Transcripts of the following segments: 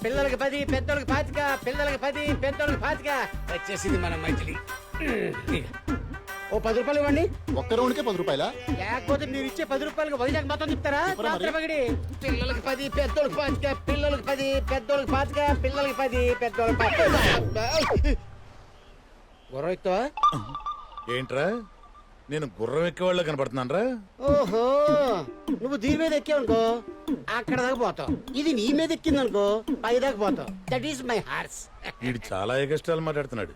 పిల్లలకి 10 పెద్దోళ్ళకి 25 పిల్లలకి 10 పెద్దోళ్ళకి 25 వచ్చేసింది మన మైథిలి. ఓ 10 రూపాయలు ఇవ్వండి. ఒక్క రౌండ్కే 10 రూపాయలా? లేకపోతే మీరు ఇచ్చే 10 రూపాయలకి వైజాగ్ మొత్తం చెప్తారా? పగిడి పిల్లలకి 10 పెద్దోళ్ళకి 25 పిల్లలకి 10 పెద్దోళ్ళకి 25 పిల్లలకి 10 పెద్దోళ్ళకి 10. గుర్రతో ఏంట్రా నేను గుర్రం ఎక్కేవాళ్ళ కనపడుతున్నానరా? ఓహో నువ్వు దీని మీద ఎక్కావనుకో అక్కడ దాకా పోతావు. ఇది నీ మీద ఎక్కిందనుకో పై దాకా పోతావు. That is my horse. వీడు చాలా ఎగస్ట్రాలు మాట్లాడుతున్నాడు.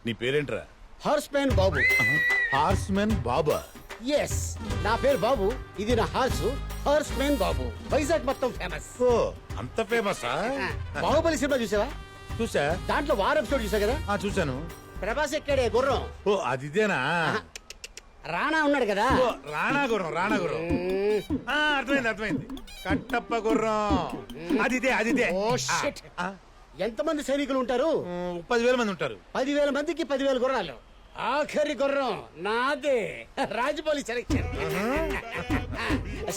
నీ పేరేంట్రా? హార్స్ మ్యాన్ బాబు. హార్స్ మ్యాన్ బాబా? ఎస్ నా పేరు బాబు. ఇది నా హార్స్. హార్స్ మ్యాన్ బాబు. వైజాగ్ మొత్తం ఫేమస్. ఓ అంత ఫేమసా? బాహుబలి సినిమా చూసావా? చూసా. దాంట్లో వార్ ఎపిసోడ్ చూసా కదా? చూసాను. ప్రభాస్ ఎక్కాడే గుర్రం. ఓ అదిదేనా? రాణా ఉన్నాడు కదా? రాణా గుర్రం. రాణా గుర్రం అర్థమైంది. కట్టప్ప గుర్రం. అదిదే. Oh shit. ఎంతమంది సైనికులు ఉంటారు? 10,000 మంది ఉంటారు. 10,000 మందికి 10,000 గుర్రాలు. ఆఖరి గుర్రం నాదే. రాజమౌళి సెలెక్షన్.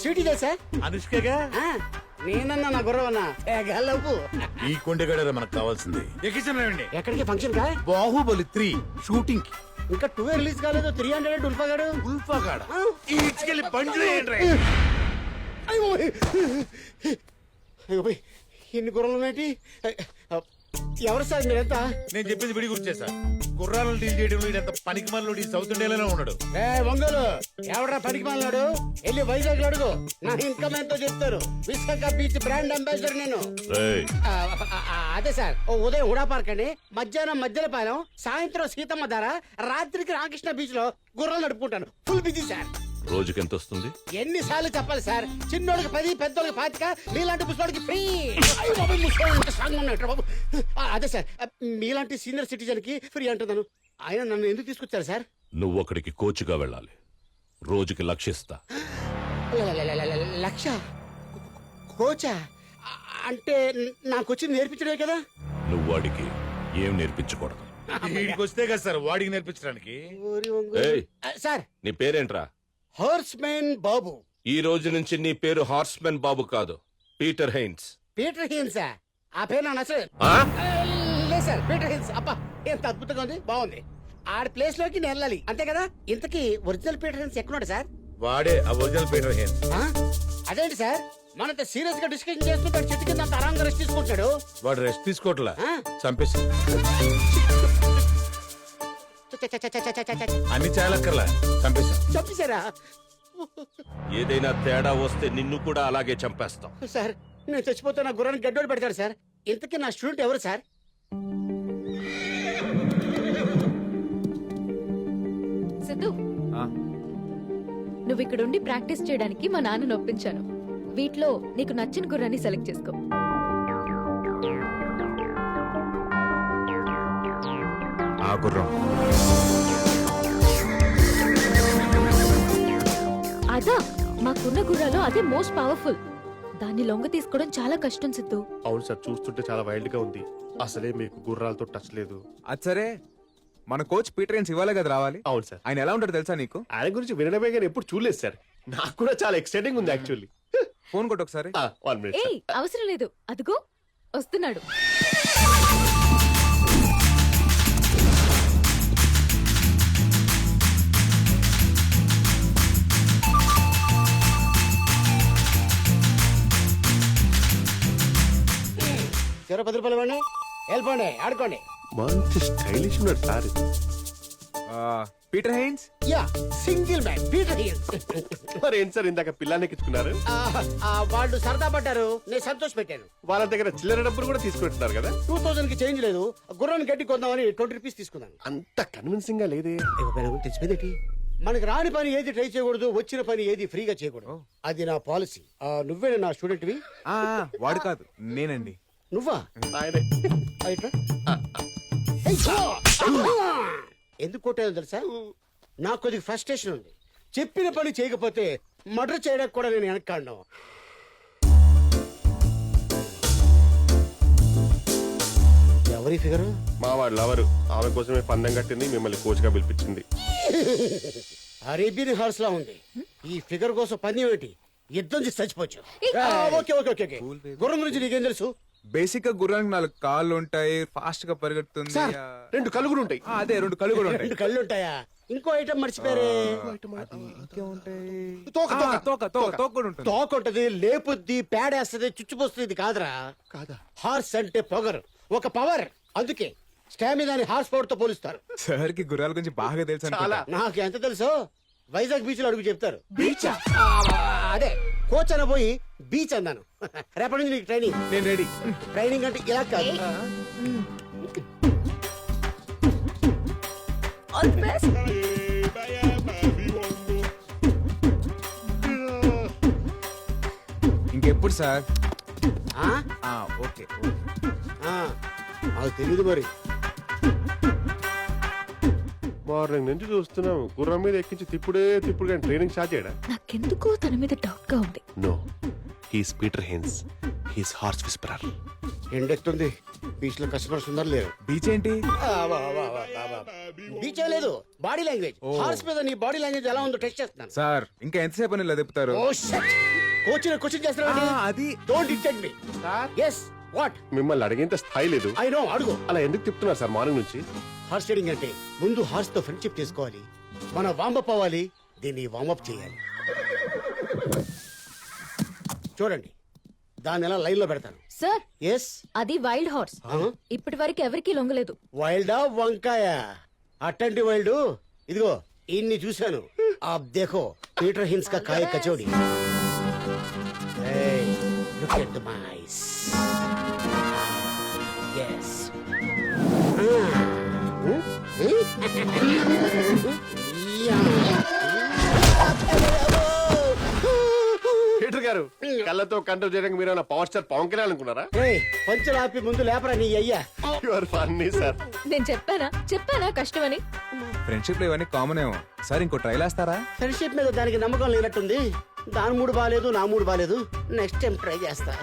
స్వీటీ తెలుసా? అనుష్కగా? నేనన్నా నా గుర్రం అన్నా. గెలవు. ఈ కొండగడ మనకు కావాల్సింది. ఎక్కడికి ఫంక్షన్ కా? బాహుబలి 3 షూటింగ్ కి. ఇంకా 2 రిలీజ్ కాలేదు. 300 ఉల్ఫాగాడు. ఉల్ఫాగాడ ఈడ్చుకెళ్ళి బండ్లు అయ్యో ఇన్ని గుర్రాలు ఏంటి? ఎవరు సార్ మీరంతా? నేను చెప్పేది విడి గుర్తు చేశా. గుర్రాలను డీల్ చేయడం ఇదంతా పనికి మనలో సౌత్ ఇండియాలోనే ఉన్నాడు. ఒంగోలు ఎవడరా పనికి మాలినాడు? వెళ్ళి వైజాగ్ అడుగు. నా ఇన్కమ్ ఎంతో చెప్తారు. విశాఖ బీచ్ బ్రాండ్ అంబాసిడర్ నేను. అదే సార్. ఉదయం హుడా పార్క్ అండి, మధ్యాహ్నం మధ్యలపాలెం, సాయంత్రం సీతమ్మ ధార, రాత్రికి రామకృష్ణ బీచ్ లో గుర్రాలు నడుపుకుంటాను. Full busy sir. రోజుకి ఎంత వస్తుంది? ఎన్నిసార్లు చెప్పాలి సార్? చిన్నోడికి 10 పెద్దోడికి 25 మీలాంటి ముసలోడికి ఫ్రీ. అదే సార్ మీలాంటి సీనియర్ సిటిజన్ కి ఫ్రీ అంటున్నాను. ఆయన నన్ను ఎందుకు తీసుకొచ్చారు సార్? నువ్వు అక్కడికి కోచ్గా వెళ్ళాలి. రోజుకి లక్షిస్తా. లక్ష? కోచా? అంటే నాకు వచ్చి నేర్పించడే కదా? నువ్వు వాడికి ఏం నేర్పించకూడదు. వీడికి వస్తే కదా సార్ వాడికి నేర్పించడానికి. సార్ నీ పేరేంట్రా? హార్స్ మ్యాన్ బాబు. ఈ రోజు నుంచి నీ పేరు హార్స్మెన్ బాబు కాదు, పీటర్ హెయిన్స్. పీటర్ హెయిన్సా? ఆ పేరు నా నచ్చలేదు. లేదు సార్, పీటర్ హెయిన్స్. అబ్బా ఎంత అద్భుతంగా ఉంది, బాగుంది. ఆడి ప్లేస్ లోకి నేను వెళ్ళాలి అంతే కదా? ఇంతకీ ఒరిజినల్ పీటర్ హెయిన్స్ ఎక్కడున్నాడు సార్? వాడే ఆ ఒరిజినల్ పీటర్ హెయిన్స్. అదేంటి సార్ మనతో సీరియస్ గా డిస్కషన్ చేస్తుంటే చెట్టు కింద అంత ఆరాంగా రెస్ట్ తీసుకుంటున్నాడు. వాడు రెస్ట్ తీసుకోవట్లా, చంపేసి అన్ని చాలక్కర్లా చంపేశారా? ఏదైనా తేడా వస్తే నిన్ను కూడా అలాగే చంపేస్తాం. సార్ నేను చచ్చిపోతే నా గుర్రానికి గడ్డోడు పెడతాడు సార్. ఇంతకీ నా స్టూడెంట్ ఎవరు సార్? సిద్ధు, నువ్వు ఇక్కడుండి ప్రాక్టీస్ చేయడానికి మా నాన్నను ఒప్పించాను. వీటిలో నీకు నచ్చిన గుర్రాన్ని సెలెక్ట్ చేసుకో. ఆ గుర్రం అదా? మాకున్న గుర్రాలో అదే మోస్ట్ పవర్ఫుల్. దాన్ని లొంగ తీసుకోవడం చాలా కష్టం సిద్ధు. అవును సార్, చూస్తుంటే చాలా వైల్డ్ గా ఉంది. అసలే మీకు గుర్రాలతో టచ్ లేదు. అది సరే, మన కోచ్ పీటర్ హెయిన్స్ ఇవ్వాలి కదా రావాలి. అవును సార్. ఆయన ఎలా ఉంటాడు తెలుసా నీకు? ఆయన గురించి వినడమే కానీ ఎప్పుడు చూడలేదు సార్. నాకు కూడా చాలా ఎక్సైటింగ్ ఉంది యాక్చువల్లీ. ఫోన్ కొట్టు ఒకసారి. 1 minute. ఏయ్ అవసరం లేదు, అదిగో వస్తున్నాడు. చివరి 10 రూపాయలు ఇవ్వండి, వెళ్ళిపోండి ఆడుకోండి. మంచి స్టైలిష్ ఉన్నాడు sir. Peter Haynes. Yeah single man Peter Haynes. మరి ఏంటి సార్ ఇందాక పిల్లాన్ని ఎక్కించుకున్నారు? వాళ్ళు సరదా పడ్డారు, నేను సంతోష పెట్టాను. వాళ్ళ దగ్గర చిల్లర డబ్బులు కూడా తీసుకుంటున్నారు కదా? 2000 కి చేంజ్ లేదు. గుర్రాన్ని గడ్డి కొందామని 20 రూపీస్ తీసుకున్నాను. అంత కన్విన్సింగ్ గా లేదే. తెలిసిపోయింది. మనకి రాని పని ఏది ట్రై చేయకూడదు, వచ్చిన పని ఏది ఫ్రీగా చేయకూడదు. అది నా పాలసీ. నువ్వే నా స్టూడెంట్వి? వాడు కాదు, నేనండి. నువ్వా? ఆయనే. ఎందుకు కొట్టాను తెలుసా? నాకు కొద్దిగా ఫ్రస్ట్రేషన్ ఉంది. చెప్పిన పని చేయకపోతే మర్డర్ చేయడానికి కూడా నేను వెనక్కాడను. ఎవరి ఫిగరు? మా వాడు లవరు. ఆమె కోసమే పందెం కట్టింది, మిమ్మల్ని కోచ్ గా పిలిపించింది. అరేబియన్ హార్స్ లా ఉంది. ఈ ఫిగర్ కోసం పని ఏమిటి? యుద్ధం చేసి చచ్చిపోవచ్చు. Okay okay okay okay. గుర్రం గురించి నీకేం తెలుసు? బేసిక్ గా గుర్రానికి 4 కాళ్ళు ఉంటాయి, ఫాస్ట్ గా పరిగెడుతుంది. సార్ 2 కళ్ళు కూడా ఉంటాయి. అదే 2 కళ్ళు కూడా ఉంటాయి. 2 కళ్ళు ఉంటాయా? ఇంకో ఐటమ్ మర్చిపోయారే. తోక తోక తోక కూడా ఉంటుంది. తోక ఉంటది, లేపుద్ది, పేడేస్తది, చుచ్చిపోస్తుంది. ఇది కాదురా. కాదా? హార్స్ అంటే పొగరు, ఒక పవర్. అందుకే స్టామినాని హార్స్ పవర్ తో పోలుస్తారు. సార్ కి గుర్రాల గురించి బాగా తెలుసు అనుకుంటా. చాలా. నాకు ఎంత తెలుసో వైజాగ్ బీచ్ లో అడుగు చెప్తారు. బీచ్ అదే కోచ్ అనబోయి బీచ్ అన్నాను. రేపటి నుంచి నీకు ట్రైనింగ్. నేను రెడీ. ట్రైనింగ్ అంటే ఇలా కాదు. All the best. ఇంకెప్పుడు సార్? ఆ? ఓకే. ఆ, నాకు తెలీదు మరి. మార్నింగ్ నుంచి చూస్తున్నాం గుర్రం మీద ఎక్కించి తిప్పుడు కానీ ట్రైనింగ్ స్టార్ట్ చేయడా? నాకెందుకో తన మీద డౌట్ గా ఉంది. No, he's Peter Hens, he's horse whisperer. ఎండెక్తుంది. బీచ్ లో కస్టమర్స్ ఉన్నారు లేరు? బీచ్ ఏంటి? బీచ్ లేదు, బాడీ లాంగ్వేజ్. హార్స్ మీద నీ బాడీ లాంగ్వేజ్ ఎలా ఉందో టెస్ట్ చేస్తున్నాను. సార్ ఇంకా ఎంతసేపు అని ఇలా తిప్పుతారు? ఓ షట్. కోచ్ క్వశ్చన్ చేస్తున్నావు. అది don't detect me. yes what? మిమ్మల్ని అడిగేంత స్థాయి లేదు. I know, అడుగు. అలా ఎందుకు తిప్పుతున్నారు సార్ మార్నింగ్ నుంచి? హార్స్ రైడింగ్ అంటే ముందు హార్స్ తో ఫ్రెండ్షిప్ చేసుకోవాలి, మన వార్మప్ అవ్వాలి, దీన్ని వార్మప్ చేయాలి. చూడండి, దాన్ని ఎలా లైన్ లో పెడతాను. సార్ ఎస్, అది వైల్డ్ హార్స్. ఇప్పటి వరకు ఎవరికీ లొంగలేదు. వైల్డా వంకాయ? అట్టంటి వైల్డ్. ఇదిగో ఇన్ని చూశాను. ఆప్ దేఖో పీటర్ హిన్స్ కా కాయ kachori. Hey, look at the mice. Yes. Peter గారు, కళ్ళతో కంట్రోల్ చేయడానికి మీరు ఏమైనా పవర్ స్టార్ పవన్ కళ్యాణ్ అనుకున్నారా? పంచులు ఆపి ముందు లేపరా నీ అయ్యా. You are funny sir. నేను చెప్పానా కష్టమని. ఫ్రెండ్షిప్ లో ఇవన్నీ కామన్ ఏమో. సార్ ఇంకో ట్రైల్ వేస్తారా? ఫ్రెండ్షిప్ మీద దానికి నమ్మకం లేనట్టుంది. దాని మూడు బాగాలేదు, నా మూడు బాగాలేదు. నెక్స్ట్ టైం ట్రై చేస్తా.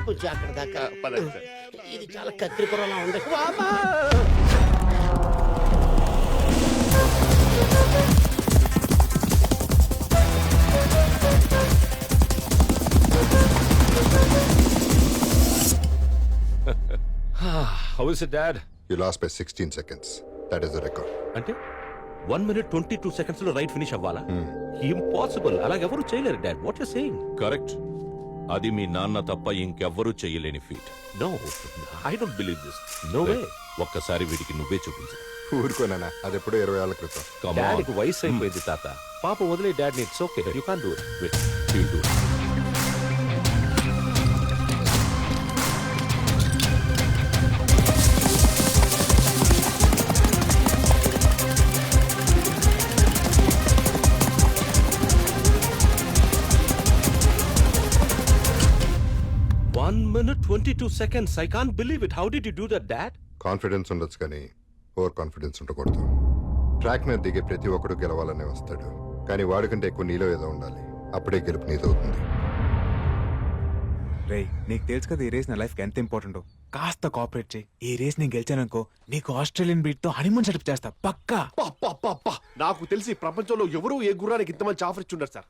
కొంచెం అక్కడ దాకా. పదండి సార్. ఇది చాలా కత్తిరిపురంలా ఉంది. వామ్మా! How is it dad? You lost by 16 seconds. That is the record. అంటే 1 minute 22 seconds లో రైట్ ఫినిష్ అవ్వాలా? ఇంపాసిబుల్. అలాగెవరూ చేయలేరు dad. What you saying? Correct. అది మీ నాన్న తప్ప ఇంకెవ్వరూ చేయలేని feat. No, I don't believe this. No way. ఒక్కసారి వీడికి నువ్వే చూపించు. ఊరుకోనా, అది ఎప్పుడో 20 ఏళ్ల క్రితం. డాడీకి వయసు అయిపోయింది తాత. పాప వదిలే dad. It's okay. You can't do it. Wait, he'll do it. One minute 22 seconds. I can't believe it. How did you do that, Dad? Confidence ఉండొచ్చు కానీ ఓవర్ కాన్ఫిడెన్స్ ఉండకూడదు. ట్రాక్ మీద దిగే ప్రతి ఒక్కడు గెలవాలనే వస్తాడు, కానీ వాడికంటే ఎక్కువ నీలో ఏదో ఉండాలి. అప్పుడే గెలుపు నీదవుతుంది. రేయ్, నీకు తెలుసు కదా ఈ రేస్ నా లైఫ్ కి ఎంత ఇంపార్టెంట్. కాస్త కోఆపరేట్ చేయి. ఈ రేస్ నేను గెలిచాననుకో, నీకు ఆస్ట్రేలియన్ బీట్ తో హనీమూన్ సెటప్ చేస్తా పక్కా. నాకు తెలిసి ప్రపంచంలో ఎవరు ఏ గుర్రానికి ఇంత మంచి ఆఫర్ ఇచ్చుండరు sir.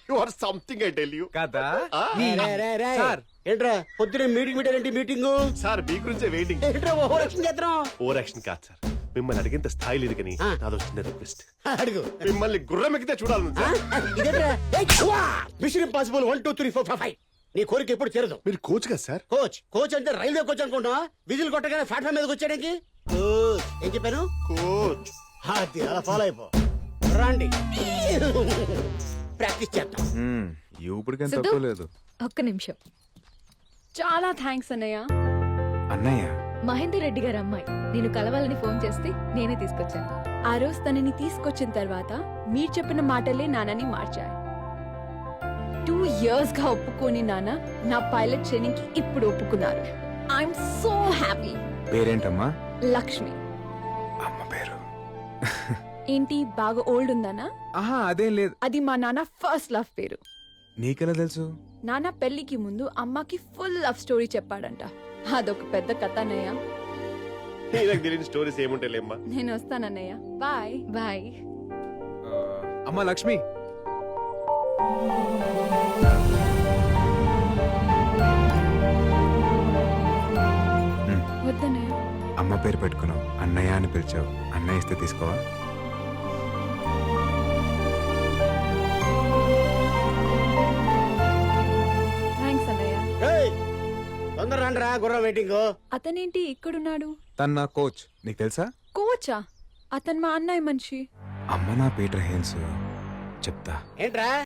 You are something I tell you. కదా సార్ ఏంట్రా పొద్దునే మీటింగ్ పెట్టారంటే మీటింగ్? సార్ మీ గురించే వెయిటింగ్. ఏంట్రా ఓవర్ యాక్షన్ చేద్దాం? ఓవర్ యాక్షన్ కాదు సార్, మిమ్మల్ని అడిగేంత స్థాయి లేదు కానీ నాదో చిన్న రిక్వెస్ట్. అడుగు. మిమ్మల్ని గుర్రం ఎక్కితే చూడాలి సార్. ఇదేంట్రా? Mission impossible 1 2 3 4 5 5. నీ కోరిక ఎప్పుడు చేరదు. మీరు కోచ్ కదా సార్? కోచ్ అంటే రైల్వే కోచ్ అనుకుంటా. విజిల్ కొట్టగానే ప్లాట్ఫామ్ మీదకి వచ్చాడానికి కోచ్. ఏం చెప్పాను? కోచ్. అది అలా ఫాలో అయిపో. రండి ప్రాక్టీస్ చేద్దాం. ఇప్పుడుకేం సిద్ధు? తక్కువ లేదు. ఒక్క నిమిషం. చాలా థ్యాంక్స్ అన్నయ్య. అన్నయ్య, మహేందర్ రెడ్డి గారి అమ్మాయి నేను కలవాలని ఫోన్ చేస్తే నేనే తీసుకొచ్చాను. ఆ రోజు తనని తీసుకొచ్చిన తర్వాత మీరు చెప్పిన మాటలే నాన్నని మార్చాయి. 2 years గా ఒప్పుకోని నాన్న నా పైలట్ ట్రైనింగ్ కి ఇప్పుడు ఒప్పుకున్నారు. I'm so happy. పేరేంటమ్మా? లక్ష్మి. అమ్మ పేరు ఏంటి బాగా ఓల్డ్ ఉందనా? ఆహా, అదేం లేదు. అది మా నాన్న ఫస్ట్ లవ్ పేరు. నీకెలా తెలుసు? నాన్న పెళ్లికి ముందు అమ్మకి ఫుల్ లవ్ స్టోరీ చెప్పాడంట. అదొక పెద్ద కథ అన్నయ్య. నాకు తెలియని స్టోరీస్ ఏముంటాయిలేమ్మా. నేను వస్తానన్నయ్య. Bye bye. అమ్మ లక్ష్మి, వద్దనే అమ్మ పేరు పెట్టుకున్నావు, అన్నయ్య అని పిలిచావు. అన్నయ్య ఇస్తే తీసుకోవా? థ్యాంక్స్ అన్నయ్య. ఏయ్, తొందర రండిరా, గుర్రం వెయిటింగ్. అతనేంటి ఇక్కడున్నాడు? తను నా కోచ్, నీకు తెలుసా? కోచా? అతను మా అన్నయ్య మనిషి. అమ్మ నా పీటర్ హేన్స్. చెప్తా. ఏంట్రా